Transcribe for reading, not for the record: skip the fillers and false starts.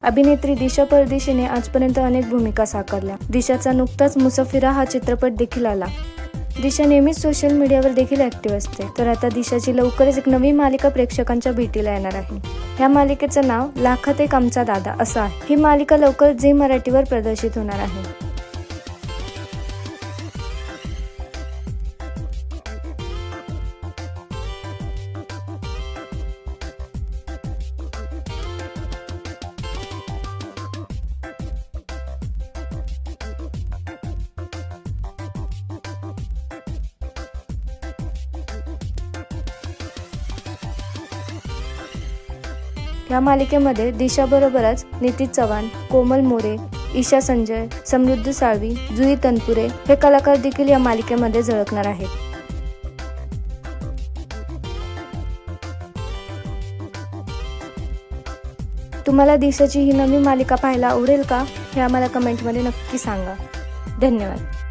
अभिनेत्री दिशा परदेशीने आजपर्यंत अनेक भूमिका साकारल्या। दिशाचा नुकताच मुसाफिरा हा चित्रपट देखील आला। दिशा नेहमीच सोशल मीडियावर देखील ऍक्टिव्ह असते, तर आता दिशाची लवकरच एक नवी मालिका प्रेक्षकांच्या भेटीला येणार आहे। ह्या मालिकेचं नाव लाखात एक आमचा दादा असं आहे। ही मालिका लवकरच झी मराठीवर प्रदर्शित होणार आहे। या मालिकेमध्ये दिशाबरोबरच नितीश चव्हाण, कोमल मोरे, ईशा संजय, समृद्धी साळवी, जुई तनपुरे हे कलाकार देखील या मालिकेमध्ये झळकणार आहेत। तुम्हाला दिशाची ही नवी मालिका पाहायला आवडेल का? हे आम्हाला कमेंटमध्ये नक्की सांगा। धन्यवाद।